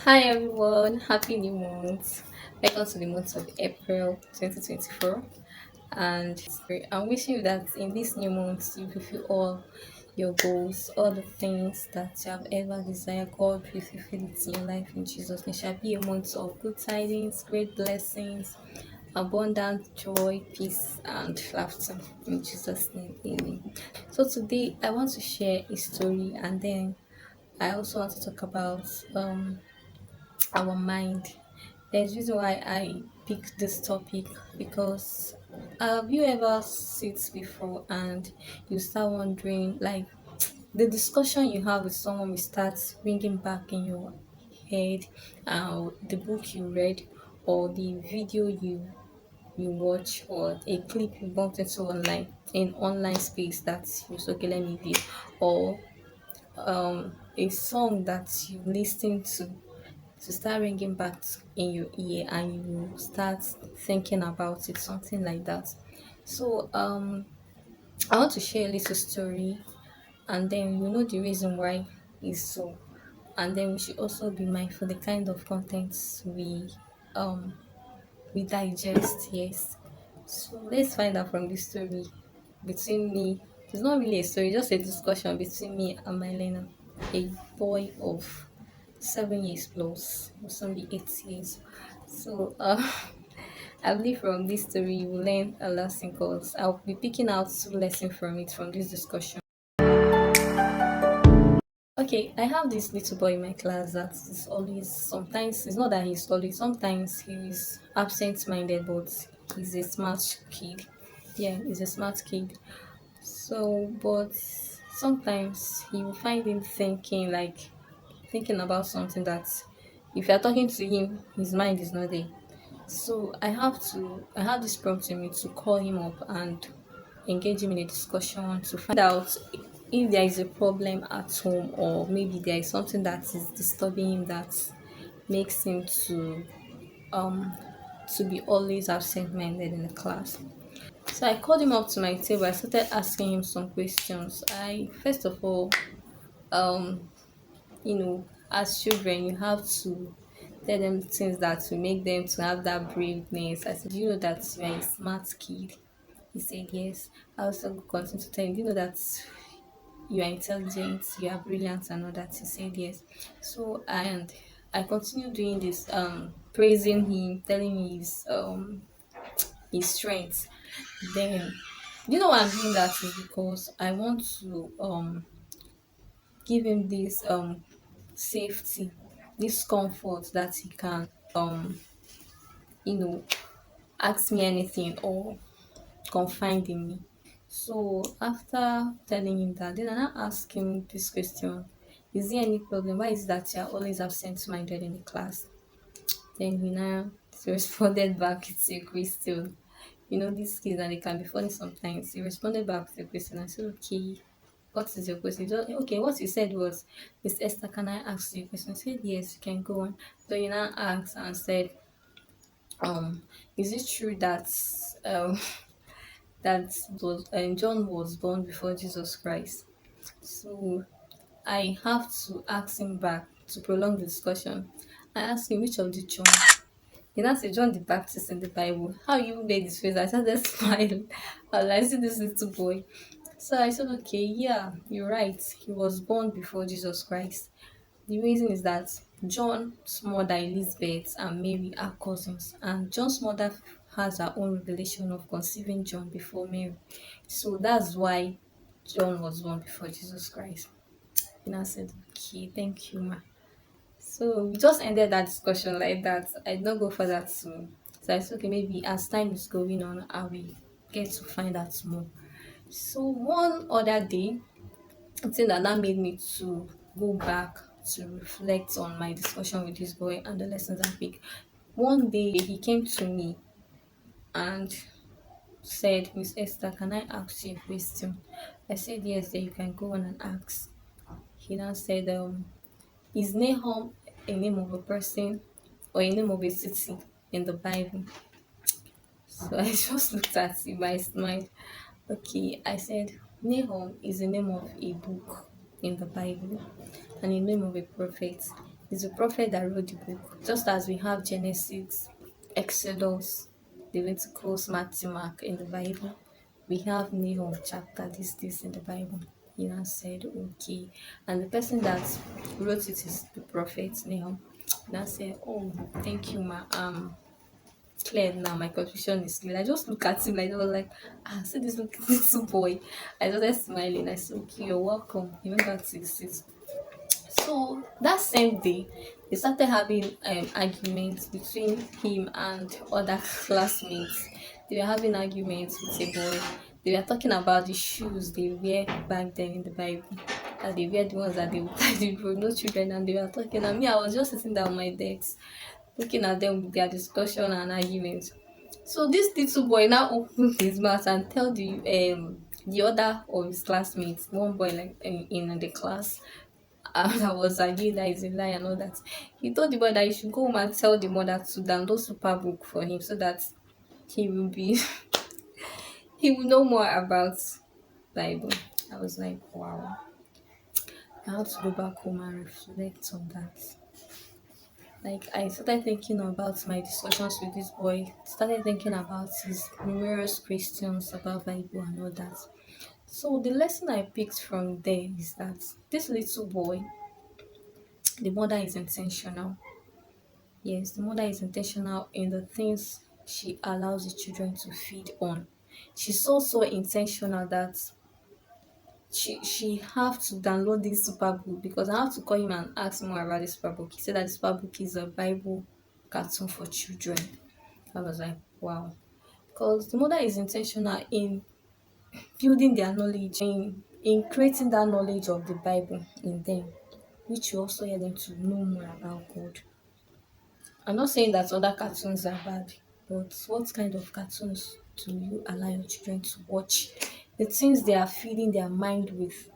Hi everyone, happy new month. Welcome to the month of April 2024. And I'm wishing you that in this new month you fulfill all your goals, all the things that you have ever desired. God will fulfill it in your life in Jesus' name. It shall be a month of good tidings, great blessings, abundant joy, peace, and laughter in Jesus' name. Amen. So today I want to share a story, and then I also want to talk about our mind. There's reason why I picked this topic because have you ever sit before and you start wondering, like, the discussion you have with someone will start ringing back in your head, the book you read or the video you watch or a clip you bumped into online in online space that you so okay let me view, or a song that you listen to start ringing back in your ear and you start thinking about it, something like that. So I want to share a little story, and then you know the reason why is so, and then we should also be mindful the kind of contents we digest. Yes, so let's find out from this story between me. It's not really a story, just a discussion between me and my learner, a boy of 7 years plus, or some be 8 years. So I believe from this story you will learn a lesson because I'll be picking out two lessons from it from this discussion. Okay, I have this little boy in my class that is always, sometimes it's not that he's always, sometimes he's absent minded, but he's a smart kid. Yeah, he's a smart kid. So, but sometimes you find him thinking about something that if you're talking to him, his mind is not there. So I have this prompt in me to call him up and engage him in a discussion to find out if there is a problem at home, or maybe there is something that is disturbing him that makes him um to be always absent minded in the class. So I called him up to my table. I started asking him some questions. I first of all, um as children, you have to tell them things that will make them to have that braveness. I said, do you know that you are a smart kid? He said yes. I also continue to tell him, do you know that you are intelligent, you are brilliant and all that? He said yes. So and I continue doing this, praising him, telling him his strengths. Then you know why I'm doing that is because I want to give him this safety, this comfort that he can you know ask me anything or confide in me. So after telling him that, then I now ask him this question: is there any problem? Why is it that you're always absent minded in the class? Then he now responded back with a question. You know, these kids and they can be funny sometimes. He responded back with a question. I said, okay, what is your question? Just, okay, what you said was, Miss Esther, can I ask you a question? I said, yes, you can go on. So you now asked and said, um, is it true that um John was born before Jesus Christ? So I have to ask him back to prolong the discussion. I asked him which of the John. He now said John the Baptist in the Bible. How you made this face? I started smiling. I was like, see this little boy. So I said, okay, yeah, you're right. He was born before Jesus Christ. The reason is that John's mother Elizabeth and Mary are cousins, and John's mother has her own revelation of conceiving John before Mary. So that's why John was born before Jesus Christ. And I said, okay, thank you, ma. So we just ended that discussion like that. I did not go further to. So I said, okay, maybe as time is going on, I will get to find out more. So one other day, the thing that now made me to go back to reflect on my discussion with this boy and the lessons I picked. One day he came to me and said, Miss Esther, can I ask you a question? I said, yes, then you can go on and ask. He now said, is Nahum a name of a person or a name of a city in the Bible? So I just looked at him, I smiled. Okay, I said, Nahum is the name of a book in the Bible and the name of a prophet. It's a prophet that wrote the book. Just as we have Genesis, Exodus, Leviticus, Matthew, Mark in the Bible, we have Nahum chapter this in the Bible. He now said, okay. And the person that wrote it is the prophet Nahum. He now said, oh, thank you, ma. Clear now. My confusion is clear. I just look at him like I was like, see this little boy. I started smiling. I said, okay, you're welcome. He went back to his seat. So that same day, they started having arguments between him and other classmates. They were having arguments with a boy. They were talking about the shoes they wear back then in the Bible. That they wear the ones that they that they were no children, and they were talking. And me, I was just sitting down on my desk, looking at them with their discussion and arguments. So this little boy now opened his mouth and tell the other of his classmates, one boy like in the class, that was arguing that is a lie and all that. He told the boy that he should go home and tell the mother to download super book for him so that he will be he will know more about Bible. I was like, wow. I have to go back home and reflect on that. Like I started thinking about my discussions with this boy, started thinking about his numerous questions about Bible and all that. So the lesson I picked from there is that this little boy, the mother is intentional. Yes, the mother is intentional in the things she allows the children to feed on. She's so intentional that she have to download this super book because I have to call him and ask more about this super book. He said that the super book is a Bible cartoon for children. I was like, wow. Because the mother is intentional in building their knowledge, in creating that knowledge of the Bible in them, which will also help them to know more about God. I'm not saying that other cartoons are bad, but what kind of cartoons do you allow your children to watch? The things they are feeding their mind with,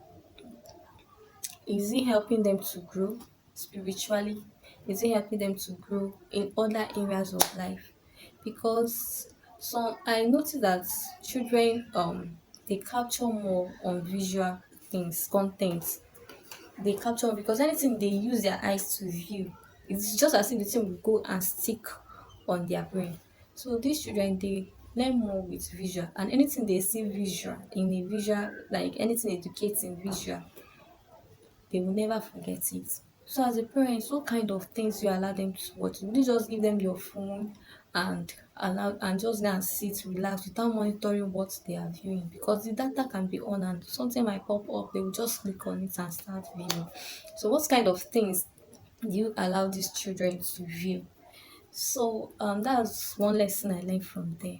is it helping them to grow spiritually? Is it helping them to grow in other areas of life? Because some I noticed that children they capture more on visual things, content. They capture because anything they use their eyes to view, it's just as if the thing will go and stick on their brain. So these children they learn more with visual, and anything they see visual in a visual, like anything educating visual, they will never forget it. So as a parent, what kind of things you allow them to watch? Will you just give them your phone and allow and just go and sit, relax without monitoring what they are viewing? Because the data can be on and something might pop up, they will just click on it and start viewing. So what kind of things do you allow these children to view? So that's one lesson I learned from there.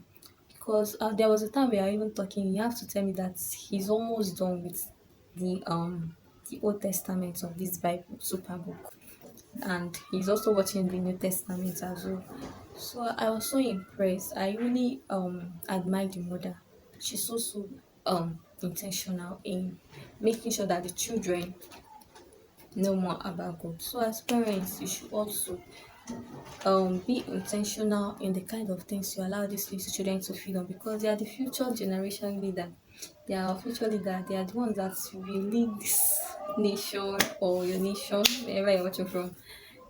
Because there was a time we are even talking, you have to tell me that he's almost done with the Old Testament of this Bible super book, and he's also watching the New Testament as well. So I was so impressed. I really admire the mother. She's so intentional in making sure that the children know more about God. So as parents, you should also be intentional in the kind of things you allow these little children to feed on, because they are the future generation leader. They are our future leader. They are the ones that will lead this nation or your nation, wherever you're watching from,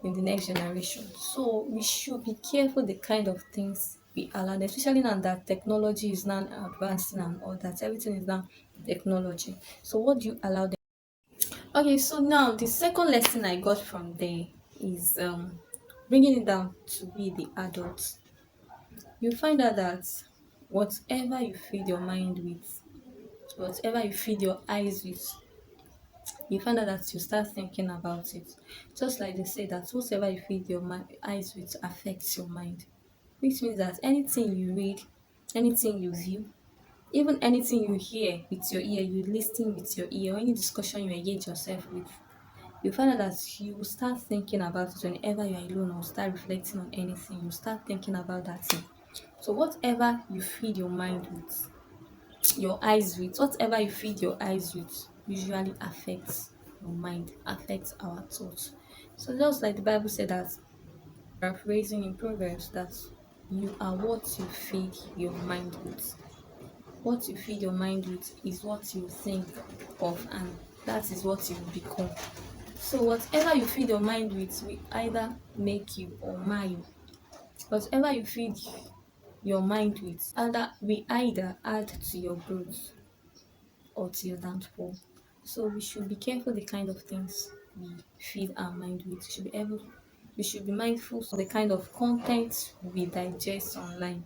in the next generation. So we should be careful the kind of things we allow them, especially now that technology is now advancing and all that. Everything is now technology. So what do you allow them? Okay, so now the second lesson I got from there is bringing it down to be the adults. You find out that whatever you feed your mind with, whatever you feed your eyes with, you find out that you start thinking about it. Just like they say that whatever you feed your eyes with affects your mind, which means that anything you read, anything you view, even anything you hear with your ear, you listen with your ear, or any discussion you engage yourself with, you find out that you will start thinking about it whenever you are alone or start reflecting on anything. You start thinking about that thing. So whatever you feed your mind with, your eyes with, whatever you feed your eyes with usually affects your mind, affects our thoughts. So just like the Bible said that, paraphrasing in Proverbs, that you are what you feed your mind with. What you feed your mind with is what you think of, and that is what you become. So whatever you feed your mind with will either make you or mar you. Whatever you feed your mind with either add to your growth or to your downfall. So we should be careful the kind of things we feed our mind with. We should be mindful of the kind of content we digest online,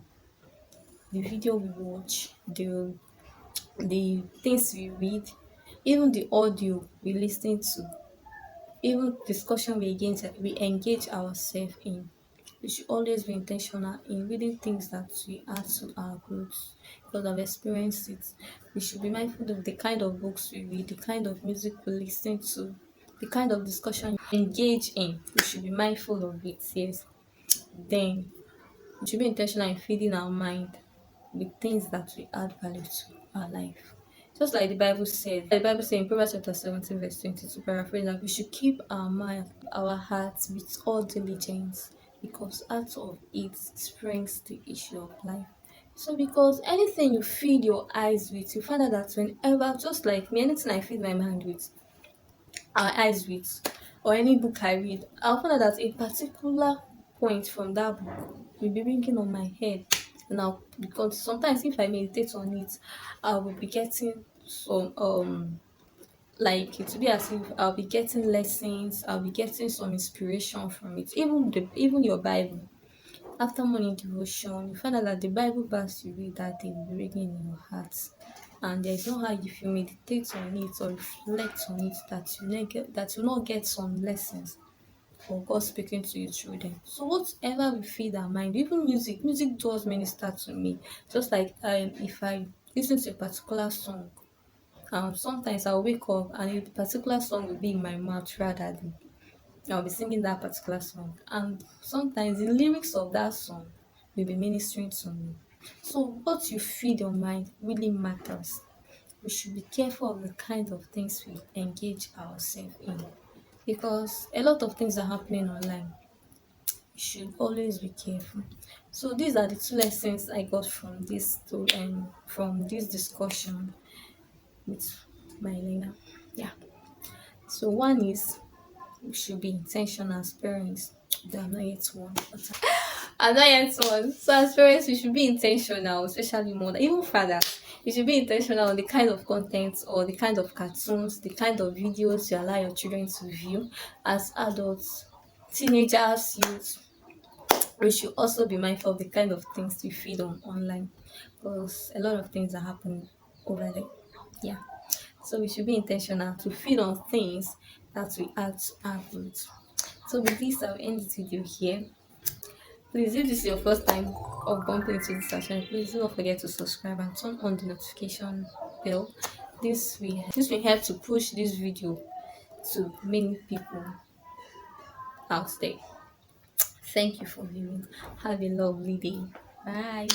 the video we watch, the things we read, even the audio we listen to, even discussion we engage ourselves in. We should always be intentional in reading things that will add to our growth because I've experienced it. We should be mindful of the kind of books we read, the kind of music we listen to, the kind of discussion we engage in. We should be mindful of it, yes. Then we should be intentional in feeding our mind with things that will add value to our life. Just like the Bible says in Proverbs chapter 17, verse 20, to paraphrase that we should keep our mind, our hearts with all diligence, because out of it springs the issue of life. So, because anything you feed your eyes with, you find out that whenever, just like me, anything I feed my mind with, our eyes with, or any book I read, I'll find out that a particular point from that book will be ringing on my head. Now, because sometimes if I meditate on it, I will be getting some like it will be as if I'll be getting lessons, I'll be getting some inspiration from it. Even your Bible. After morning devotion, you find out that the Bible verse you read that day will be ringing in your heart. And there's no how if you meditate on it or reflect on it that you not get some lessons or God speaking to you through them. So whatever we feed our mind, even music does minister to me. Just like if I listen to a particular song, sometimes I'll wake up and a particular song will be in my mouth rather than I'll be singing that particular song. And sometimes the lyrics of that song will be ministering to me. So what you feed your mind really matters. We should be careful of the kind of things we engage ourselves in because a lot of things are happening online. We should always be careful. So these are the two lessons I got from this discussion with my leader. Yeah. So one is we should be intentional as parents. Though I'm not yet one. I'm not yet one. So as parents, we should be intentional, especially more even fathers. You should be intentional on the kind of content or the kind of cartoons, the kind of videos you allow your children to view. As adults, teenagers, youth, we should also be mindful of the kind of things we feed on online because a lot of things are happening over there. Yeah. So we should be intentional to feed on things that we add to our growth. So with this, I'll end this video here. Please, if this is your first time of bumping into this channel, please do not forget to subscribe and turn on the notification bell. This will help to push this video to many people out there. Thank you for viewing. Have a lovely day. Bye.